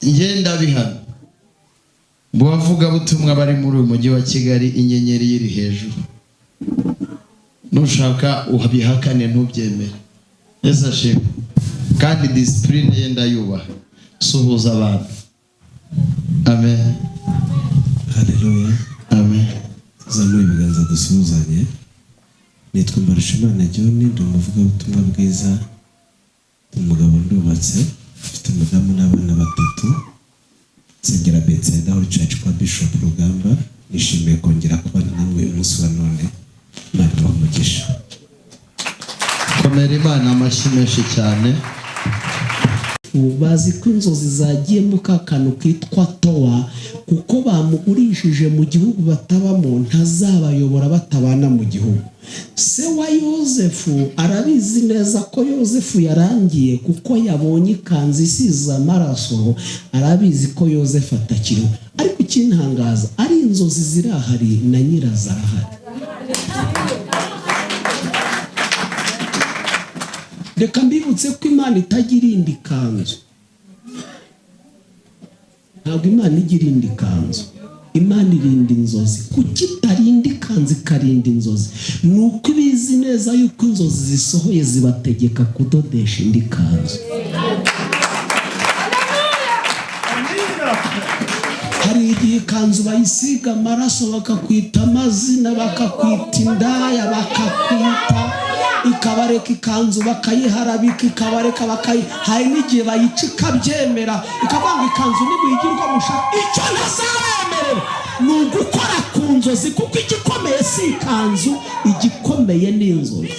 ngenda bihano bavuga butumwa bari muri uyu mujyi wa Kigali inyenyeri iri hejuru nushaka ubihakane ntubyemere Yesu ashimwe kandi discipline yenda yubaha suhuza abantu amen haleluya amen zamuri biganza dusuhuzanye nitwa Mbarushimana John ndi umuvuga ubutumwa bwiza umugabo ndubatse mfite umudamu n'abana batatu nsengera Bethesda Holy Church kwa Bishop Rugamba nishimiye kongera kubana namwe umunsi wa none Imana umugisha komera Imana amashyi menshi cyane bazi ko inzozi zagiye mu kakano kitwa towa kuko bamugurishije mu gihugu batabamo ntazabayobora batabana mu gihugu. Se wa Yosefu arabizi neza ko Yosefu yarangiye kuko yabonye ikanzu isize amaraso, arabizi ko Yosefu atakiriho, ariko ikintangaza ari inzozi zirahari na nyirazo arahari. Reka mbibutse ko Imana itagira indi kanzu. Ntabwo Imana igira indi kanzu. Imana irinda inzozi. Kuki itarinda ikanzu ikarinda inzozi? Nuko ibizi neza yuko inzozi zisohoye zibategeka kudodesha indi kanzu. Hari igihe ikanzu bayisiga amaraso bakakwita amazina, bakakwita indaya, bakakwita ikabareka ikanzu bakayiharabika, ikabareka hari n'igihe bayica ikabyemera ikavanga ikanzu n'ibigirwa mushaka. Icyo ntazabemerera ni ugukora ku nzozi, kuko igikomeye si ikanzu, igikomeye ni inzozi.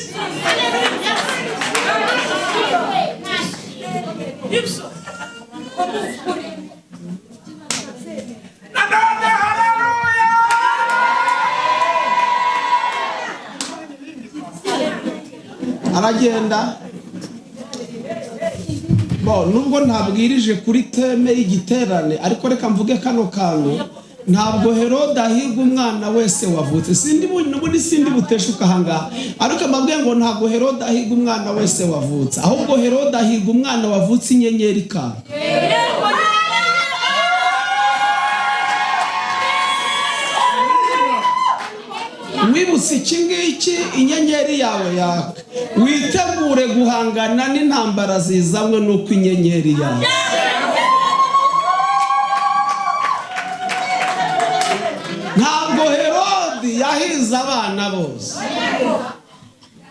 Aragenda nubwo ntabwirije kuri teme y'igiterane, ariko reka mvuge kano kantu. Ntabwo Herode ahiga umwana wese wavutse, sindi buteshuka ahangaha, ariko mbabwiye ngo ntabwo Herode ahiga umwana wese wavutse, ahubwo Herode ahiga umwana wavutse inyenyeri ikaka. Wibutse iki ngiki, inyenyeri yawe yaka, witegure guhangana n'intambara zizanywe nuko inyenyeri yawe. Ntabwo Herode yahize abana bose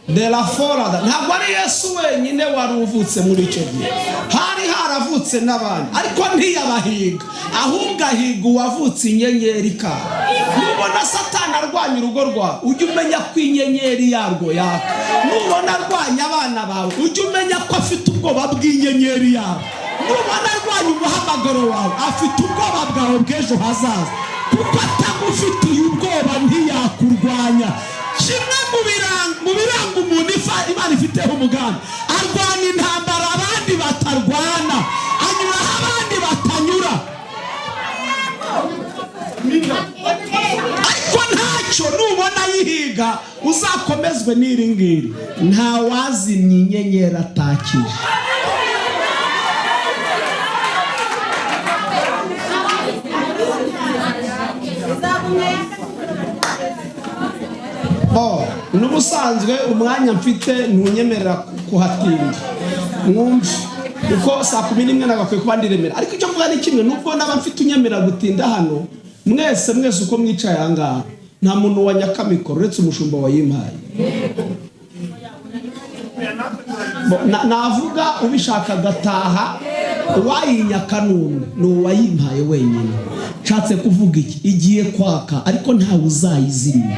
de la forada, ntabwo ari Yesu wenyine wari uvutse muri icyo gihe, hari haravutse n'abandi, ariko ntiyabahiga, ahubwo ahiga uwavutse inyenyeri ikaka. Nubona Satani arwanya urugo rwawe, ujye umenya ko inyenyeri yarwo yaka. Nubona arwanya abana bawe, ujye umenya ko afite ubwoba bw'inyenyeri yawe. Nubona arwanya umuhamagaro wawe, afite ubwoba bwawe bw'ejo hazaza, kuko atagufitiye ubwoba ntiyakurwanya. Kimwe mu biranga umuntu Imana ifiteho umugambi, arwana intambara abandi batarwana, anyura aho abandi batanyura. Ariko ntacyo nubona yihiga uzakomezwe n'iri ngiri, nta wazimye inyenyeri atakije. N'ubusanzwe umwanya mfite ntunyemerera kuhatinda, mwumve uko saa 11 nagakwiye kuba ndiremera, ariko icyo mvuga ni kimwe, nubwo naba mfite unyemerera gutinda hano, mwese uko mwicaye ahangaha nta muntu wa nyakamikoro uretse umushumba wayimpaye. Navuga ubishaka gataha, uwayinyaka ni uwayimpaye wenyine. Nshatse kuvuga iki, igiye kwaka ariko ntawe uzayizimya.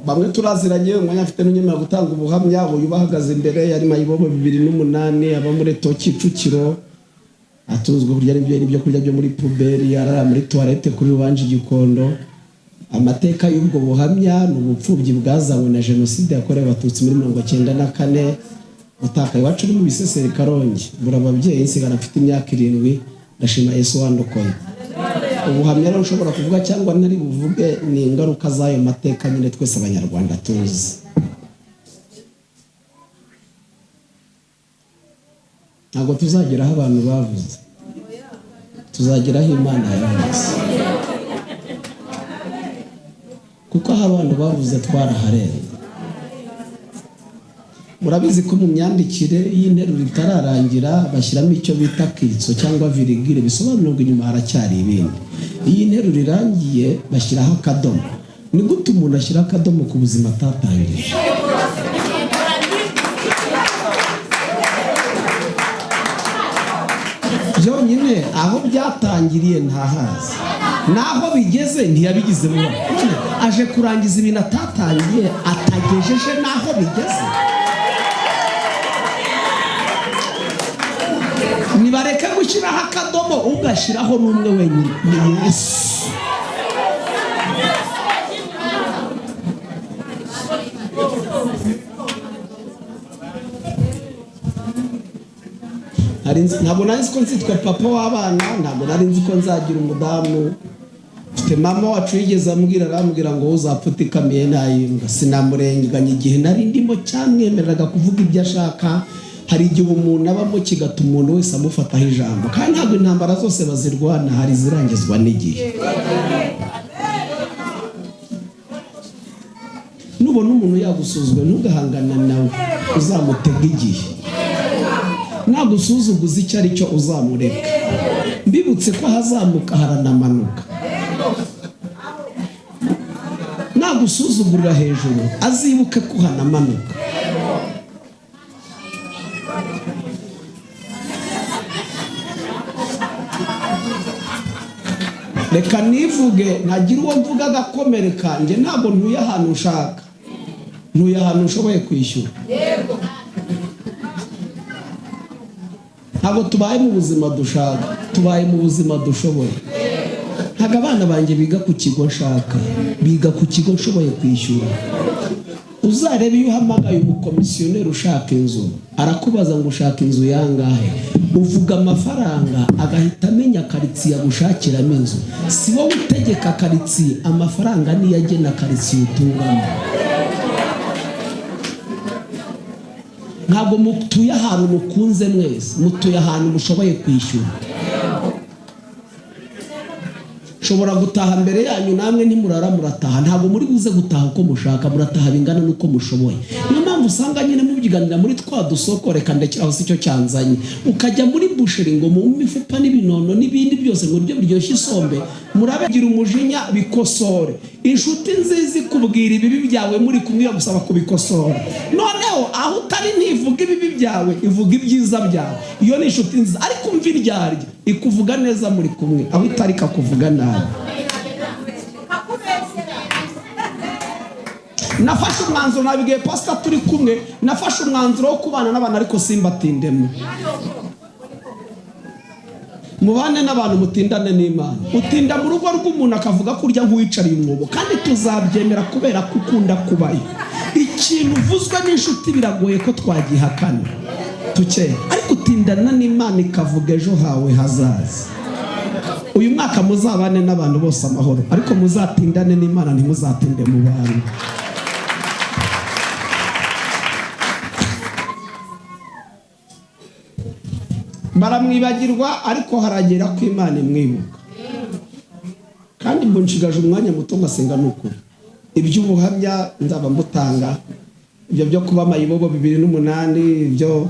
Bamwe turaziranye, umwanya afite n'unyemera gutanga ubuhamya, uyu bahagaze imbere yari mayibobo 2008, aba muri Kicukiro, atuzwe kurya n'ibyo kurya byo muri puberi, arara muri toilette kuri Rubanje Gikondo. Amateka y'ubwo buhamya ni ubupfubyi bwazanywe na jenoside yakorewe Abatutsi muri 1994, utakaye wacu mu Biseseri Karongi, bura ababyeyi nsigana mfite imyaka 7, ndashima Yesu wandokoye. ubuhamya rero ushobora kuvuga cyangwa ntari buvuge ni ingaruka z'ayo mateka nyine twese abanyarwanda tuzi. Ntabwo tuzageraho abantu bavuze, tuzageraho Imana yavuze, kuko aho abantu bavuze twaraharenze. Murabizi ko mu myandikire y'interuro itararangira bashyiramo icyo bita kitso cyangwa virigire, bisobanura ngo inyuma haracyari ibindi. Iyi nteruro irangiye bashyiraho akadomo. Ni gute umuntu ashyira akadomo ku buzima atatangiye? Byonyine aho byatangiriye ntahazi, naho bigeze ntiyabigize vuba. Aje kurangiza ibintu atatangiye, atagejeje naho bigeze. Nibareke gushyiraho akadomo, ugashyiraho n'umwe wenyine, ni Yesu. Ntabwo nari nzi ko nzitwa papa w'abana, ntabwo nari nzi ko nzagira umudamu. Mfite mama wacu yigeze arambwira ngo uzapfa utikamiye ntayimbwa. Sinamurenganya igihe nari ndimo cyamwemereraga kuvuga ibyo ashaka. Hari igihe umuntu abamo kigatuma umuntu wese amufataho ijambo, kandi ntabwo intambara zose bazirwana, hari izirangizwa n'igihe. Nubona umuntu yagusuzugura ntugahangana nawe, uzamutega igihe. Nagusuzuguza icyo ari cyo uzamureka. Mbibutse ko hazamuka haranamanuka. Nagusuzugurira hejuru, azibuke ko hanamanuka. Reka nivuge, ntagira uwo mvuga agakomereka. Njye ntabwo ntuye ahantu ushaka, ntuye ahantu ushoboye kwishyura. Ntabwo tubaye mu buzima dushaka, tubaye mu buzima dushoboye. Ntabwo abana banjye biga ku kigo nshaka, biga ku kigo nshoboye kwishyura. Uzarebe iyo uhamagaye umukomisiyoneri ushaka inzu, arakubaza ngo ushaka inzu yangahe, uvuga amafaranga agahita amenya karitsiye agushakiramo inzu. Si wowe utegeka karitsiye, amafaranga niyo agena karitsiye utungamo. Ntabwo mutuye ahantu mukunze mwese, mutuye ahantu mushoboye kwishyura. Shobora gutaha mbere yanyu namwe ntimurara murataha, ntabwo muri buze gutaha uko mushaka, murataha bingana nuko mushoboye. Niyo mpamvu usanga nyine mubyiganira muri twa dusoko, reka ndekeraho si cyo cyanzanye. Ukajya muri busheri ngo mu mifupa n'ibinono n'ibindi byose ngo byo biryoshye isombe, murabegira umujinya bikosore. Inshuti nziza ikubwira ibibi byawe muri kumwe gusaba kubikosora. Noneho aho utari ntivuga ibibi byawe, ivuga ibyiza byawe. Iyo ni inshuti nziza, ariko umva iryarya ikuvuga neza muri kumwe, aho utari kakuvuga nabi. Nafashe umwanzuro, nabwiye Pasteur turi kumwe, nafashe umwanzuro wo kubana n'abantu ariko simbatindemo. Mubane n'abantu mutindane n'Imana. Utinda mu rugo rw'umuntu akavuga kurya nk'uwicariye umwobo, kandi tuzabyemera kubera ko ukunda kubayo. Ikintu uvuzwe n'inshuti biragoye ko twagihakana tukeye, ariko utindana n'Imana ikavuga ejo hawe hazaza. Uyu mwaka muzabane n'abantu bose amahoro, ariko muzatindane n'Imana, ntimuzatinde mu bantu. Baramwibagirwa ariko haragera ko Imana imwibuka. Kandi mbonshigaje umwanya muto ngasenga n'ukuri. Iby'ubuhamya nzaba mbutanga, ibyo byo kuba mayibobo 2008, ibyo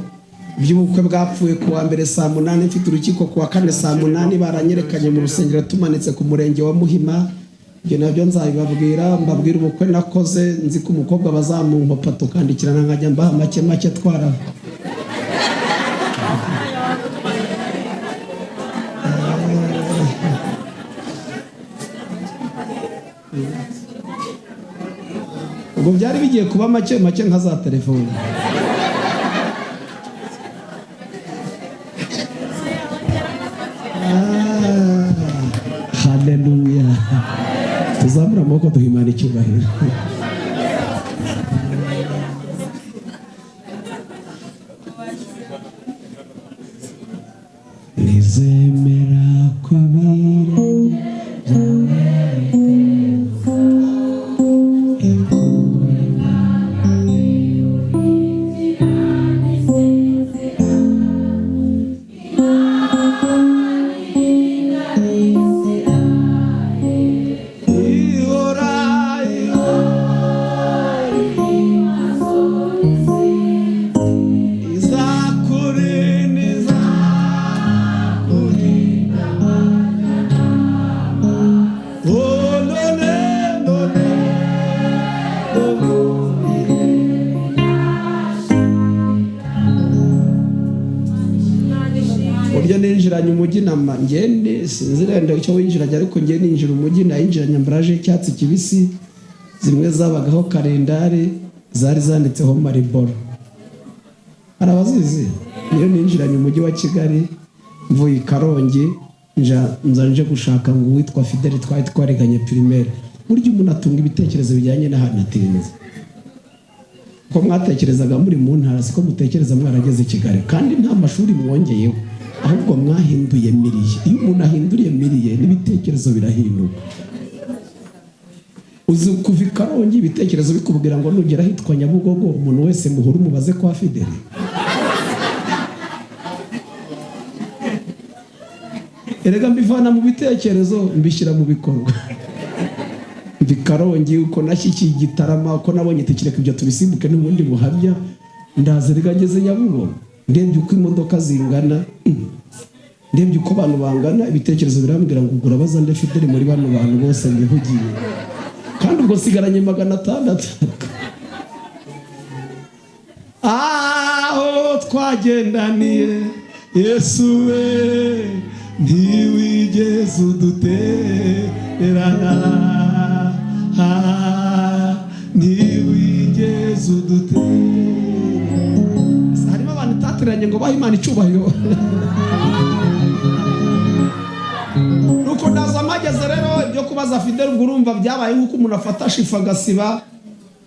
by'ubukwe bwapfuye kuwa mbere saa 8, mfite urukiko kuwa 4 saa 8, baranyerekanye mu rusengero tumanitse ku murenge wa Muhima. Ibyo nabyo nzabibabwira, mbabwira ubukwe nakoze, nzi ko umukobwa bazamunkopa tukandikirana nkajya mbaha make twara. Ubwo byari bigiye kuba make nka za telefone. Haleluya. Tuzamura amaboko duhimana icyubahiro. Nizemera kubirenge ninjiranye umujyi nama ngende sinzirenda icyo winjiranye ariko ngiye ninjira umujyi nayinjiranye ambaraje y'icyatsi kibisi zimwe zabagaho kalendari zari zanditseho Mariboro. Arabazizi niyo ninjiranye umujyi wa Kigali mvuye Karongi nje gushaka ngo witwa Fideli twariganye primaire. Burya umuntu atunga ibitekerezo bijyanye n'ahantu atinze. Ko mwatekerezaga muri mu ntara siko mutekereza mwarageze Kigali kandi nta mashuri mwongeyeho ahubwo mwahinduye miriye. Iyo umuntu ahinduriye miriye n'ibitekerezo birahinduka. Uzi kuva Karongi ibitekerezo bikubwira ngo nugera hitwa Nyabugogo umuntu wese muhuru mubaze kwa Fideli. Erega mbivana mu bitekerezo mbishyira mu bikorwa. Karongi uko nashyikiye Gitarama uko nabonye tekireka ibyo tubisimbuke n'ubundi buhamya ndaza rega ngeze Nyabugogo ndebye uko imodoka zingana ndebye uko abantu bangana ibitekerezo birambwira ngo ugura bazande Fideli muri bano bantu bose mbihugiye kandi ubwo sigaranye 600. Aho twagendaniye Yesu we ntiwigeze udutererana ntiwigeze udutererana. Harimo abantu tatiranye ngo bahe Imana icyubahiro. Nuko ndaza mageze rero ibyo kubaza Fideli ubwo urumva byabaye nk'uko umuntu afata shifa agasiba.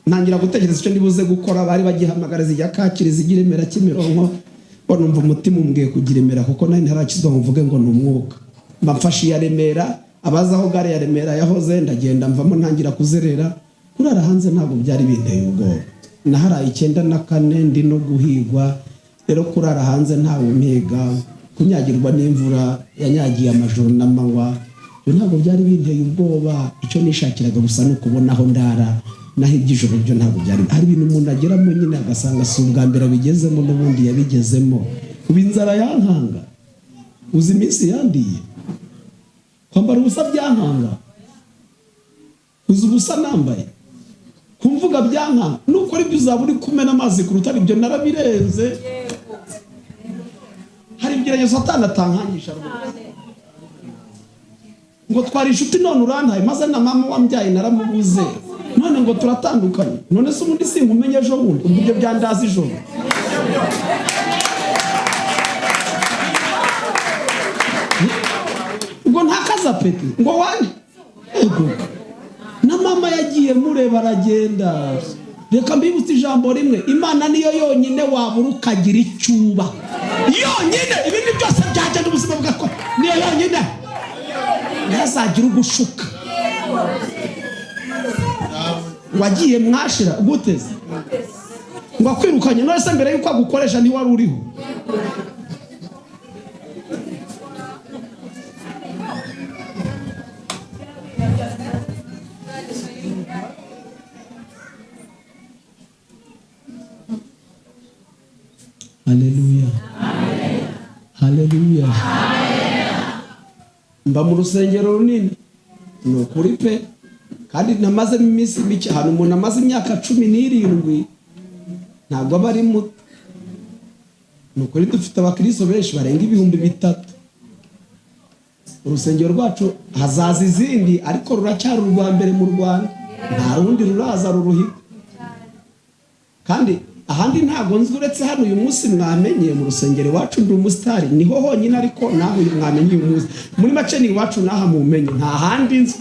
Ntangira gutekereza icyo ndibuze gukora. Bari bagihamagara zijya Kacyiru zigira Remera Kimironko numva umutima umbwiye kugira Remera kuko nari ntarakizwa mvuge ngo ni umwuka. Mbafashe iya Remera abazaho gare ya Remera yahoze ndagenda mvamo ntangira kuzerera. Kurara hanze ntabwo byari binteye ubwoba. Naharaye 94 ndi no guhigwa rero kurara hanze ntawe umpiga kunyagirwa n'imvura yanyagiye amajoro n'amanywa byo ntabwo byari binteye ubwoba. Icyo nishakiraga gusa no kubona aho ndara naho iby'ijoro byo ntabwo byari. Hari ibintu umuntu ageramo nyine agasanga si ubwa mbere abigezemo n'ubundi yabigezemo. Ubu inzara yankanga uzi iminsi yandiye kwambara ubusa byankanga uzi ubusa nambaye kumvuga byankanga nuko ari byo uzaba uri kumena amazi ku rutare ibyo narabirenze. Hari ibyo Satani atankangisha ngo twari inshuti none urantaye maze na mama wambyaye naramubuze none ngo turatandukanye none se ubundi sinkumenye ejo bundi ubwo ibyo byandaza ijoro. Ubwo ntakaza peti ngo wanye na mama yagiye mureba aragenda. Reka mbibutse ijambo rimwe Imana niyo yonyine wabura ukagira icyuba yonyine. Ibindi byose byagenda ubuzima bwako niyo yonyine ntazagira ugushuka. Wagiye mwashira guteze ngo akwirukanye none se mbere yuko agukoresha ni wari uriho. Haleluya. Amen. Haleluya. Amen. Mba mu rusengero runini no kuri pe kandi namaze iminsi mike hano umuntu amaze imyaka 17 ntabwo bari muto. Nuko dufite abakristo benshi barenga 3,000. Urusengero rwacu hazaza izindi ariko ruracyari urwa mbere mu Rwanda nta rundi ruraza ruruhika kandi ahandi ntago nzi uretse hano uyu munsi mwamenye mu rusengero wacu ndi umusitari niho honyine ariko naho uyu mwamenye uyu munsi muri make ni wacu naha mumenye nta handi nzi.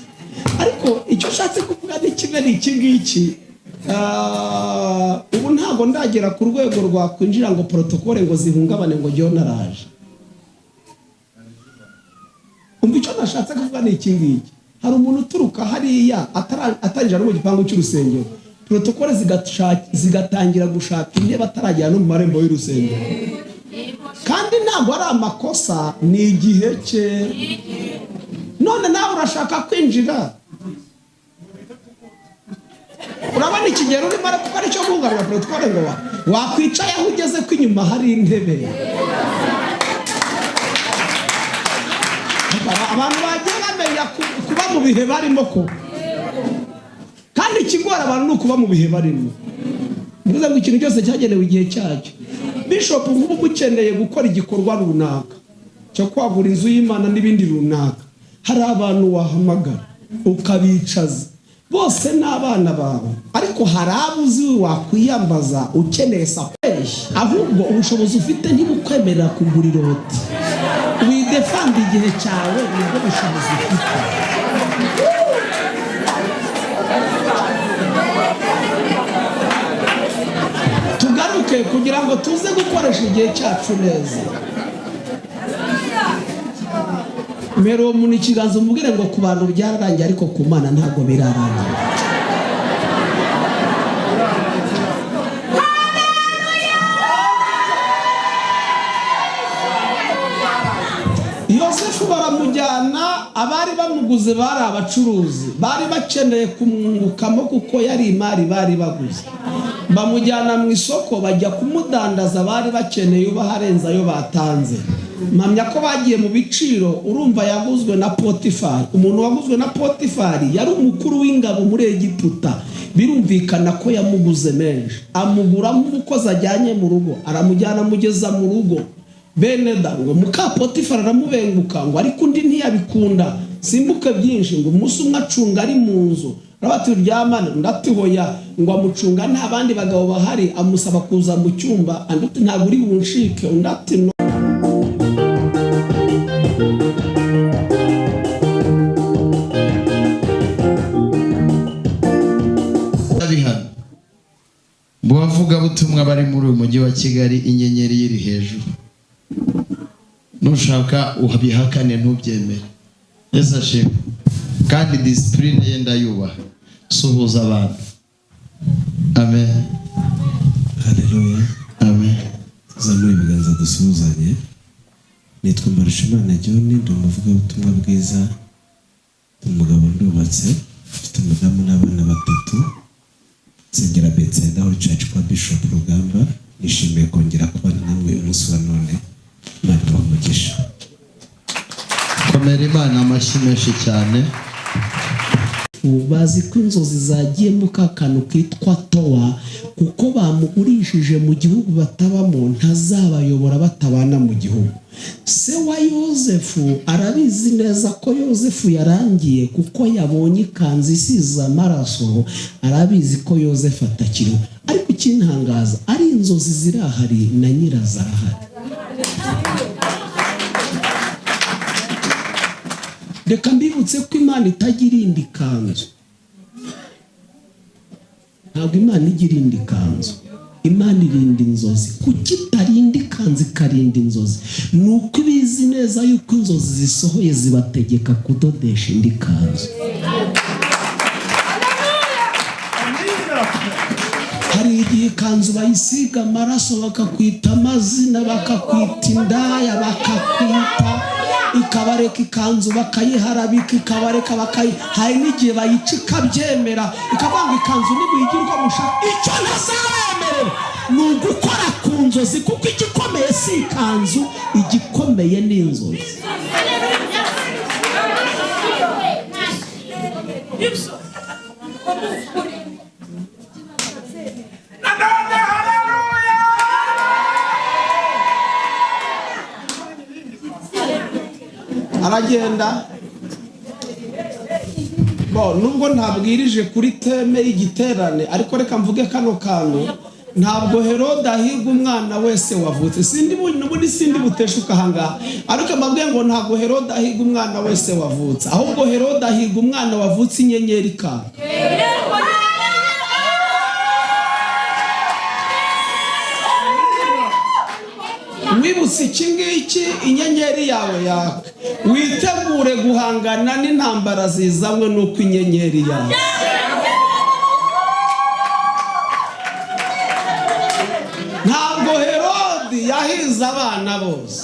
Ariko icyo ushatse kuvuga ni kimwe n'iki ngiki. Ubu ntago ndagera ku rwego rwa kwinjira ngo protokole ngo zihungabane ngo jyo naraje. Umva icyo nashatse kuvuga ni iki ngiki. Hari umuntu uturuka hariya atarinjira mu gipangu cy'urusengero protokole zigatangira gushaka intebe bataragera no mu marembo y'urusengero kandi ntabwo ari amakosa ni igihe cye. None nawe urashaka kwinjira urabona ikigero urimo kuko ari cyo bungarira protokole ngo wakwicaye aho ugeze ko inyuma hari intebe. Abantu bagiye bamenya kuba mu bihe barimo ko kandi ikigora abantu no kuba mu bihe barimo. Mvuze ngo ikintu cyose cyagenewe igihe cyacyo. Bishop nk'ubu mukeneye gukora igikorwa runaka cyo kwagura inzu y'Imana n'ibindi runaka. Hari abantu wahamagara ukabicaza bose n'abana bawe, ariko hari abuzi wakwiyambaza ukeneye sapeshyi, ahubwo ubushobozi ufite ntibukwemerera kugura iroti. Widefanda igihe cyawe nibwo bushobozi ufite. Tugaruke kugira ngo tuze gukoresha igihe cyacu neza. Mero umuntu ikiganza umubwire ngo ku bantu byararangiye, ariko ku Mana ntabwo birarangiye. Yosefu baramujyana, abari bamuguze bari abacuruzi, bari bakeneye kumwungukamo kuko yari imari bari baguze. Bamujyana mu isoko bajya kumudandaza, bari bakeneye ubaharenza ayo batanze. Mpamya ko bagiye mu biciro. Urumva yaguzwe na Potifari. Umuntu waguzwe na Potifari yari umukuru w'ingabo muri Egiputa. Birumvikana ko yamuguze menshi, amugura nk'umukozi ajyanye mu rugo, aramujyana amugeza mu rugo. Bene da ngo muka Potifari aramubenguka ngo ariko undi ntiyabikunda, simbuke byinshi ngo umunsi umwe acunga ari mu nzu. Rabati uryamana ndatihoya ngo amucunga nta bandi bagabo bahari, amusaba kuza mu cyumba, anduti ntabwo uri bunshike, undati no. Buwavuga butumwa bari muri uyu mujyi wa Kigali, inyenyeri iri hejuru. Nushaka uhabihakane ntubyemere. Yesu ashimwe. Kandi discipline yenda yubaha. Suhuza abantu. Amen. Haleluya. Amen. Zamuri ibiganza dusuhuzanye. Nitwa Mbarushimana John, ndi umuvuga butumwa bwiza. Umugabo ndubatse, mfite umudamu n'abana batatu. Sengera Bethesda Holy Church kwa Bishop Rugamba. Nishimiye kongera kuba namwe umunsi wa none. Imana ibamugisha. Komera Imana amashyi menshi cyane. Bazi ko inzozi zagiye mu kakanu kitwa Towa, kuko bamugurishije mu gihugu batabamo, ntazabayobora batabana mu gihugu. Se wa Yosefu arabizi neza ko Yosefu yarangiye, kuko yabonye ikanzu isize amaraso. Arabizi ko Yosefu atakiriho, ariko ikintangaza ari inzozi zirahari na nyirazo arahari. Reka mbibutse ko Imana itagira indi kanzu. Ntabwo Imana igira indi kanzu. Imana irinda inzozi. Kuki itarinda ikanzu ikarinda inzozi? Nuko ibizi neza yuko inzozi zisohoye zibategeka kudodesha indi kanzu. Hari igihe ikanzu bayisiga amaraso, bakakwita amazina, bakakwita indaya, bakakwita, ikabareka ikanzu bakayiharabika, ikabareka hari n'igihe bayica ikabyemera, ikavanga ikanzu n'ibigirwa mushaka. Icyo ntazabemerera ni ugukora ku nzozi, kuko igikomeye si ikanzu, igikomeye ni inzozi. Aragenda nubwo ntabwirije kuri teme y'igiterane, ariko reka mvuge kano kantu. Ntabwo Herode ahiga umwana wese wavutse. Sindi buteshuka ahangaha, ariko mbabwiye ngo ntabwo Herode ahiga umwana wese wavutse, ahubwo Herode ahiga umwana wavutse inyenyeri ikaka. Wibutse iki ngiki, inyenyeri yawe yaka. Witegure guhangana n'intambara zizanywe n'uko inyenyeri yawe. Ntabwo Herode yahize abana bose.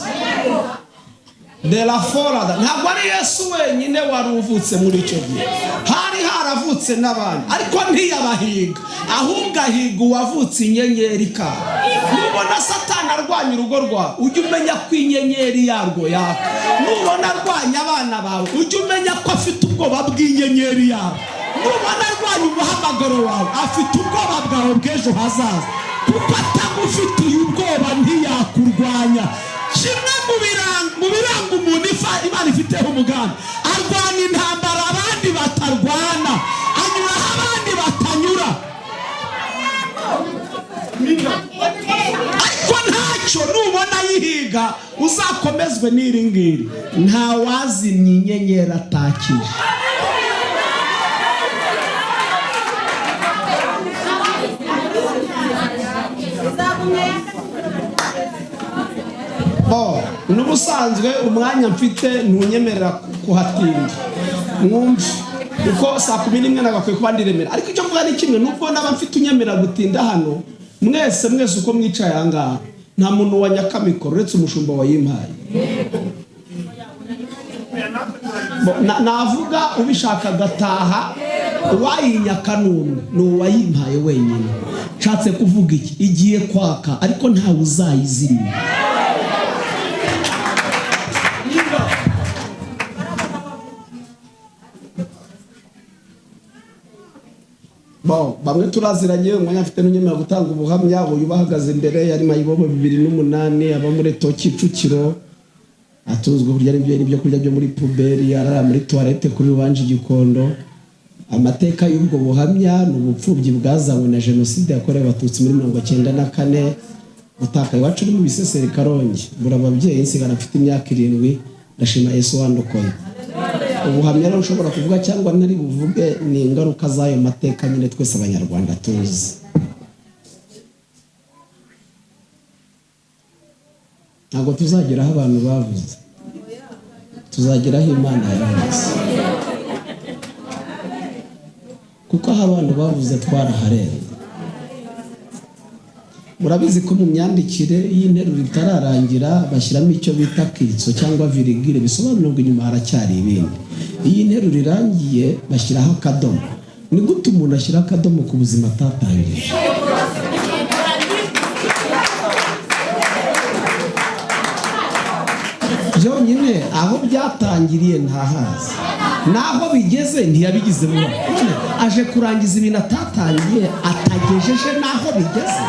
Ntabwo ari Yesu wenyine wari uvutse muri icyo gihe. Hari haravutse n'abandi, ariko ntiyabahiga, ahubwo ahiga uwavutse inyenyeri ikaka. Nubona Satani arwanya urugo rwawe, ujye umenya ko inyenyeri yarwo yaka. Nubona arwanya abana bawe, ujye umenya ko afite ubwoba bw'inyenyeri yawe. Nubona arwanya umuhamagaro wawe, afite ubwoba bwawe bw'ejo hazaza, kuko atagufitiye ubwoba ntiyakurwanya. kimwe mu biranga umuntu Imana ifiteho umugambi. Arwana intambara abandi batarwana, anyura aho abandi batanyura. Ariko ntacyo nubona yihiga uzakomezwe n'iri ngiri. Nta wazimye inyenyeri atakije. N'ubusanzwe umwanya mfite ntunyemerera kuhatinda. Mwumve uko saa 11 nagakwiye kuba ndiremera. Ariko icyo mvuga ni kimwe, nubwo naba mfite unyemerera gutinda hano, mwese uko mwicaye ahangaha nta muntu wa nyakamikoro uretse umushumba wayimpaye. Navuga ubishaka gataha uwayinyaka n'umwe ni uwayimpaye wenyine. Nshatse kuvuga iki? Igiye kwaka ariko ntawe uzayizimya. Bamwe turaziranye, umwanya afite n'unyemera gutanga ubuhamya. Uyu bahagaze imbere yari mayibobo 2008 aba muri Kicukiro, atuzwe burya n'ibyo kurya byo muri puberi, arara muri toilette kuri Rubanje Gikondo. Amateka y'ubwo buhamya ni ubupfubyi bwazanywe na jenoside yakorewe abatutsi muri 1994. Utaka iwacu mu Biseseri Karongi, bura ababyeyi nsigana mfite imyaka 7. Ndashima Yesu wandokoye. Ubuhamya rero ushobora kuvuga cyangwa ntari buvuge ni ingaruka z'ayo mateka nyine twese abanyarwanda tuzi. Ntabwo tuzageraho abantu bavuze, tuzageraho Imana yavuze. Kuko aho abantu bavuze twaraharenze. Murabizi ko mu myandikire y'interuro itararangira bashyiramo icyo bita kitso cyangwa virigire, bisobanura ngo inyuma haracyari ibindi. Iyi nteruro irangiye bashyiraho akadomo. Ni gute umuntu ashyira akadomo ku buzima atatangiye? Byonyine aho byatangiriye ntahazi, naho bigeze ntiyabigize mu aje kurangiza ibintu atatangiye, atagejeje naho bigeze.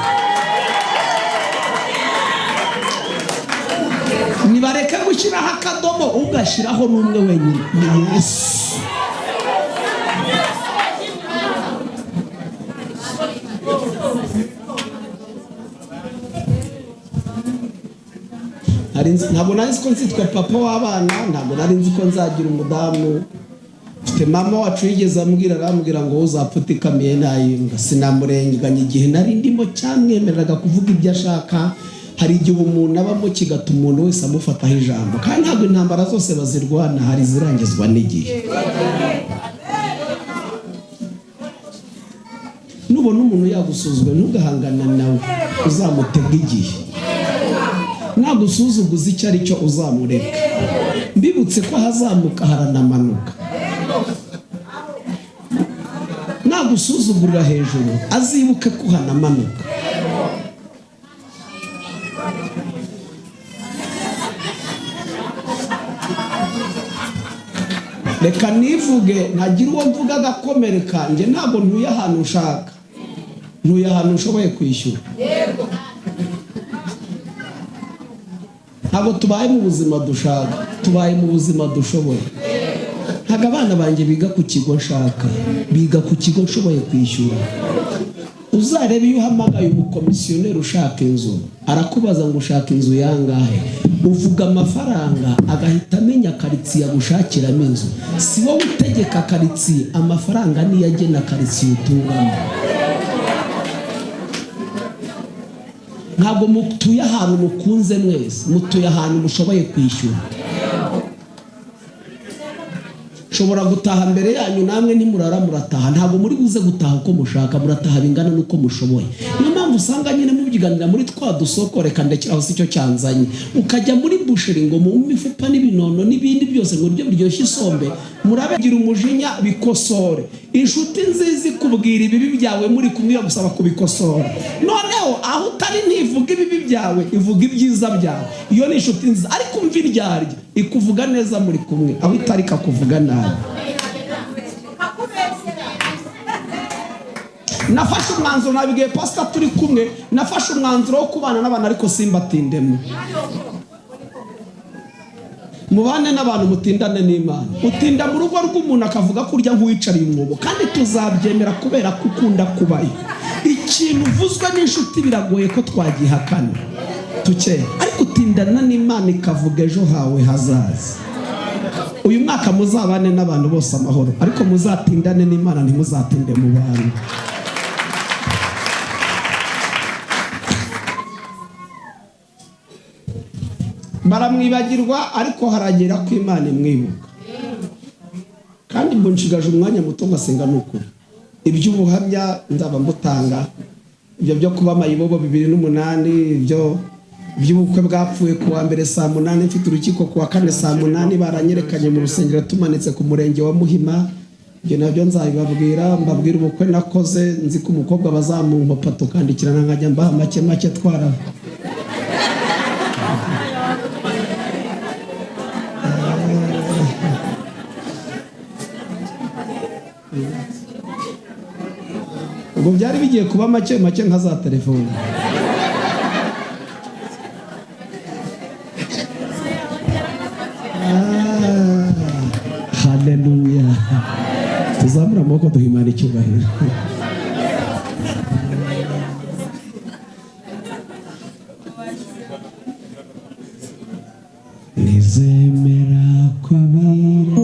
Nibareke gushyiraho akadomo ugashyiraho n'umwe wenyine, ni Yesu. Ntabwo nari nzi ko nzitwa papa w'abana, ntabwo nari nzi ko nzagira umudamu. Mfite mama wacu yigeze arambwira ngo uzapfa utikamiye nayimbwa. Sinamurenganya igihe nari ndimo cyamwemereraga kuvuga ibyo ashaka. Hari igihe umuntu abamo kigatuma umuntu wese amufataho ijambo, kandi ntabwo intambara zose bazirwana, hari zirangizwa n'igihe. Nubona umuntu yagusuzwe ntugahangana nawe, uzamutega igihe. Nagusuzuguza icyo ari cyo uzamureka. Mbibutse ko hazamuka haranamanuka. Nagusuzugurira hejuru azibuke ko hanamanuka. Reka nivuge ntagira uwo mvuga agakomereka. Njye ntabwo ntuye ahantu ushaka, ntuye ahantu ushoboye kwishyura. Ntabwo tubaye mu buzima dushaka, tubaye mu buzima dushoboye. Ntabwo abana banjye biga ku kigo nshaka, biga ku kigo nshoboye kwishyura. Uzarebe iyo uhamagaye umukomisiyoneri ushaka inzu, arakubaza ngo ushaka inzu yangahe, uvuga amafaranga agahita amenya karitsiye agushakiramo inzu. Si wowe utegeka karitsiye, amafaranga niyo agena karitsiye utungamo. Ntabwo mutuye ahantu mukunze mwese, mutuye ahantu mushoboye kwishyura. Shobora gutaha mbere yanyu namwe ntimurara murataha, ntabwo muri buze gutaha uko mushaka, murataha bingana nuko mushoboye. Niyo mpamvu usanga nyine mubyiganira muri twa dusoko, reka ndekeraho si cyo cyanzanye. Ukajya muri busheri ngo mu mifupa n'ibinono n'ibindi byose ngo buryo biryoshye isombe, murabegira umujinya bikosore. Inshuti nziza ikubwira ibibi byawe muri kumwe gusaba kubikosora. Noneho aho utari ntivuga ibibi byawe, ivuga ibyiza byawe. Iyo ni inshuti nziza, ariko umva iryarya ikuvuga neza muri kumwe, aho utari kakuvuga nabi. Nafashe umwanzuro, nabwiye Pasteur turi kumwe, nafashe umwanzuro wo kubana n'abana ariko simbatindemo. mubane n'abantu mutindane n'Imana. Utinda mu rugo rw'umuntu akavuga kurya nk'uwicariye umwobo, kandi tuzabyemera kubera ko ukunda kubayo. Ikintu uvuzwe n'inshuti biragoye ko twagihakana tukeye, ariko utindana n'Imana ikavuga ejo hawe hazaza. Uyu mwaka muzabane n'abantu bose amahoro, ariko muzatindane n'Imana, ntimuzatinde mu bantu. Baramwibagirwa ariko haragera ko Imana imwibuka. Kandi mbonshigaje umwanya muto ngasenga nuko iby'ubuhamya nzaba mbutanga, ibyo byo kuba mayibobo 2008, ibyo by'ubukwe bwapfuye kuwa mbere saa 8, mfite urukiko kuwa kane saa 8, baranyerekanye mu rusengero tumanitse ku murenge wa Muhima. Ibyo nabyo nzabibabwira, mbabwira ubukwe nakoze, nzi ko umukobwa bazamumpa tukandikirana nkajya mbaha make twara. Ubwo byari bigiye kuba make nka za telefone. Haleluya. Tuzamura amaboko duhimana icyubahiro. Nizemera kubira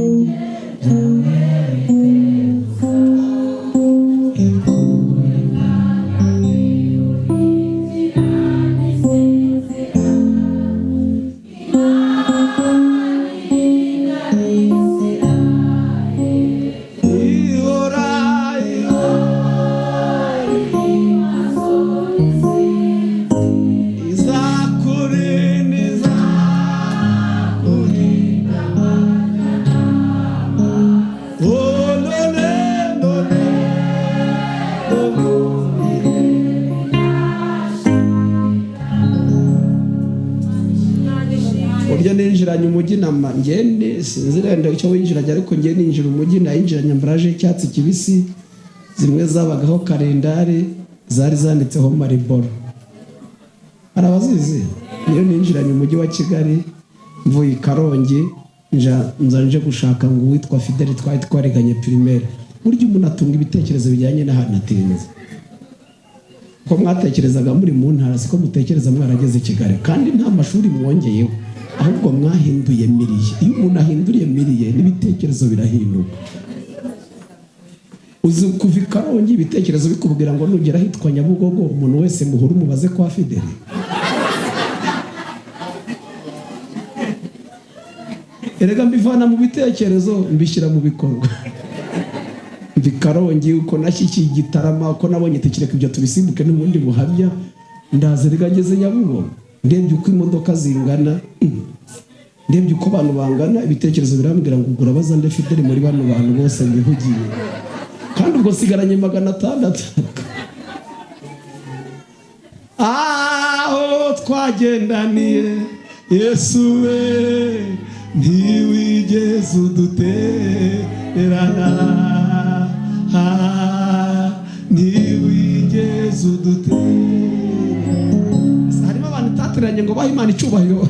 umujyi nama ngende sinzirenda icyo winjiranye, ariko ngiye ninjira umujyi nayinjiranye ambaraje y'icyatsi kibisi, zimwe zabagaho kalendari zari zanditseho Mariboro. Arabazizi niyo ninjiranye umujyi wa Kigali mvuye Karongi nje gushaka ngo witwa Fideli twareganye primaire. Burya umuntu atunga ibitekerezo bijyanye n'ahantu atinze. Ko mwatekerezaga muri mu ntara siko mutekereza mwarageze Kigali, kandi nta mashuri mwongeyeho, ahubwo mwahinduye miriye. Iyo umuntu ahinduriye miriye n'ibitekerezo birahinduka. Uzi kuva i Karongi ibitekerezo bikubwira ngo nugera hitwa Nyabugogo umuntu wese muhuru mubaze kwa Fideli. Erega mbivana mu bitekerezo mbishyira mu bikorwa. Mvi Karongi uko nashyikiye Gitarama, uko nabonye tekireka ibyo tubisimbuke n'ubundi buhamya, ndaza rigageze Nyabugogo, ndebye uko imodoka zingana, ndebye uko abantu bangana, ibitekerezo birambwira ngo ugura bazande Fideli muri bano bantu bose bihugiye, kandi ubwo sigaranye 600. Aho twagendaniye Yesu we ntiwigeze udutererana, ntiwigeze udutererana. Harimo abantu tateranye ngo bahe Imana icyubahiro.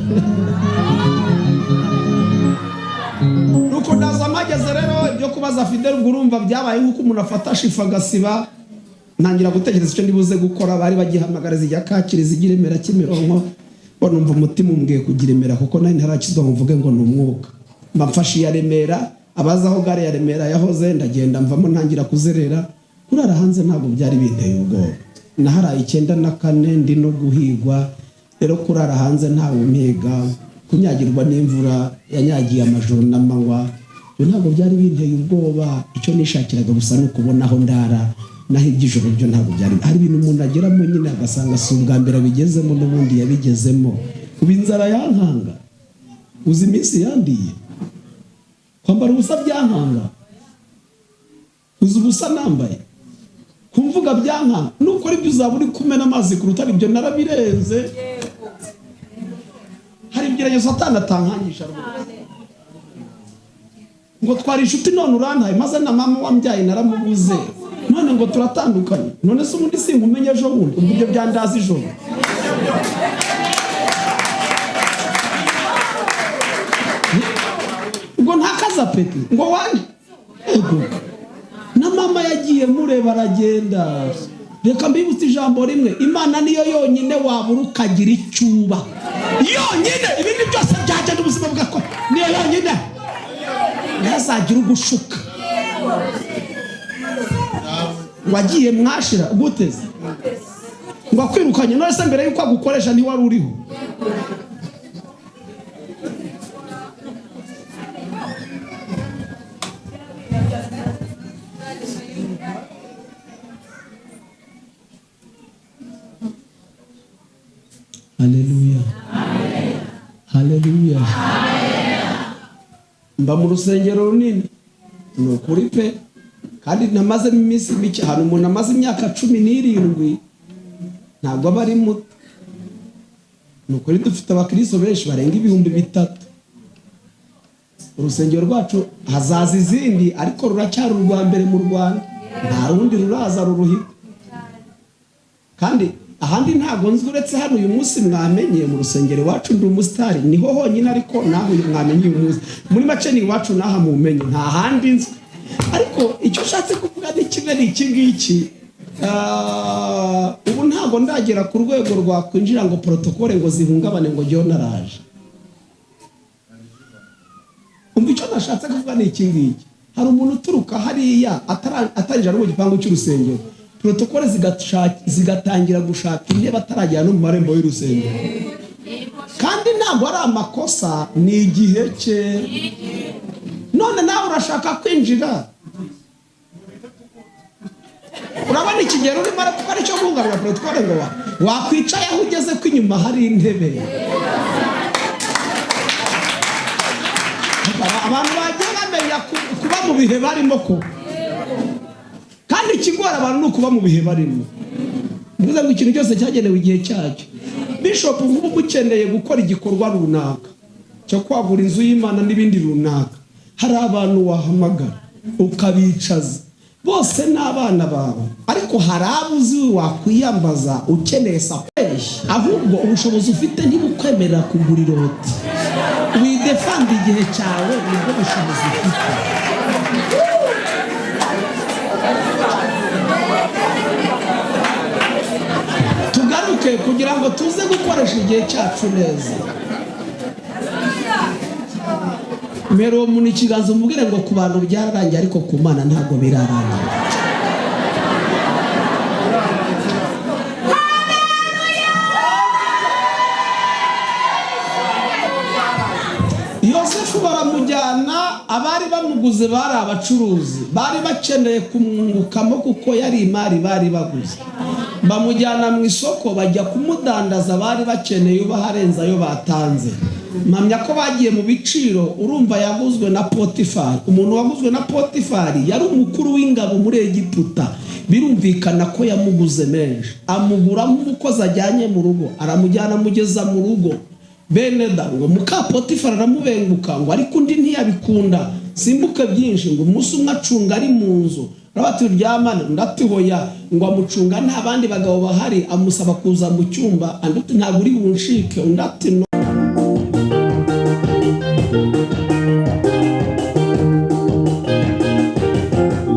Nuko ndaza mageze rero ibyo kubaza Fideli, ubwo urumva byabaye nk'uko umuntu afata shifa agasiba. Ntangira gutekereza icyo ndibuze gukora. Bari bagihamagara zijya Kacyiru zigira Remera Kimironko, numva umutima umbwiye kugira Remera kuko nari ntarakizwa ngo mvuge ngo ni umwuka. Mbafashe iya Remera, abaza aho gare ya Remera yahoze, ndagenda mvamo ntangira kuzerera. Kurara hanze ntabwo byari binteye ubwoba. Naharaye 94 ndi no guhigwa. Rero kurara hanze ntawe umpiga, kunyagirwa n'imvura yanyagiye amajoro n'amanywa, byo ntabwo byari binteye ubwoba. Icyo nishakiraga gusa no kubona aho ndara naho iby'ijoro byo ntabwo byari. Hari ibintu umuntu ageramo nyine agasanga si ubwa mbere abigezemo n'ubundi yabigezemo. Ubu inzara yankanga, uzi iminsi yandiye, kwambara ubusa byankanga, uzi ubusa nambaye, kumvuga byankanga. Nukora ibyo uzaba uri kumena amazi ku rutare, ibyo narabirenze. Hari ibigeragezo Satani atankangisha rwose ngo twari inshuti none urantaye, maze na mama wambyaye naramubuze, none ngo turatandukanye. None se ubundi sinkumenye ejo bundi, ubwo ibyo byandaza ijoro. apeti ngo wanje ego na mama yagiye mureba aragenda. Reka mbibutse ijambo rimwe, Imana niyo yonyine wabura ukagira icyuba yonyine, ibindi byose byagenda ubuzima bwako niyo yonyine ntazagira ugushuka. Wagiye mwashira guteze ngo akwirukanye none se mbere yuko agukoresha ni wari uriho. Haleluya. Haleluya. Mba mu rusengero runini no kuri pe kandi namaze iminsi mike hano, umuntu amaze imyaka 17 ntabwo aba ari muto. Nuko dufite abakristo benshi barenga 3,000. Urusengero rwacu hazaza izindi ariko ruracyari urwa mbere mu Rwanda, nta rundi ruraza ruruhika. Kandi ahandi ntabwo nzi uretse hano uyu munsi mwamenye mu rusengero wacu ndi umusitari niho honyine, ariko naho mwamenye uyu munsi muri make ni iwacu naha mumenye, nta handi nzi. Ariko icyo ushatse kuvuga ni kimwe n'iki ngiki. Ubu ntabwo ndagera ku rwego rwa kwinjira ngo protokole ngo zihungabane ngo jyo naraje. Umva icyo nashatse kuvuga ni iki ngiki. Hari umuntu uturuka hariya atarinjira mu gipangu cy'urusengero, protokole zigatangira gushaka intebe bataragera no mu marembo y'urusengero. Kandi ntabwo ari amakosa, ni igihe cye. None nawe urashaka kwinjira, urabona ikigero urimo kuko ari cyo guhungabanya protokole ngo wakwicaye aho ugeze ko inyuma hari intebe. Abantu bagiye bamenya kuba mu bihe barimo ko, kandi ikigora abantu ni ukuba mu bihe barimo. Mvuze ngo ikintu cyose cyagenewe igihe cyacyo. Bishop nk'ubu mukeneye gukora igikorwa runaka cyo kwagura inzu y'Imana n'ibindi runaka, hari abantu wahamagara ukabicaza, bose n'abana bawe, ariko hari abuzi wakwiyambaza ukeneye sapeshya, ahubwo ubushobozi ufite ntibukwemerera kugura iroti. Widefanda igihe cyawe nibwo bushobozi ufite. Tugaruke kugira ngo tuze gukoresha igihe cyacu neza. Mero umuntu ikiganza umubwire ngo ku bantu byararangiye ariko ku Mana ntabwo birarangiye. Yosefu baramujyana, abari bamuguze bari abacuruzi, bari bakeneye kumwungukamo kuko yari imari bari baguze. Bamujyana mu isoko bajya kumudandaza, bari bakeneye ubaharenza ayo batanze. Mpamya ko bagiye mu biciro. Urumva yaguzwe na Potifari. Umuntu waguzwe na Potifari yari umukuru w'ingabo muri Egiputa. Birumvikana ko yamuguze menshi, amugura nk'umukozi ajyanye mu rugo, aramujyana amugeza mu rugo. Beneda ngo muka Potifari aramubenguka ngo ariko undi ntiyabikunda, simbuke byinshi ngo umunsi umwe acunga ari mu nzu. Rabati uryamana ndatihoya ngo amucunga nta bandi bagabo bahari, amusaba kuza mu cyumba, anduti ntabwo uri bunshike, undati no.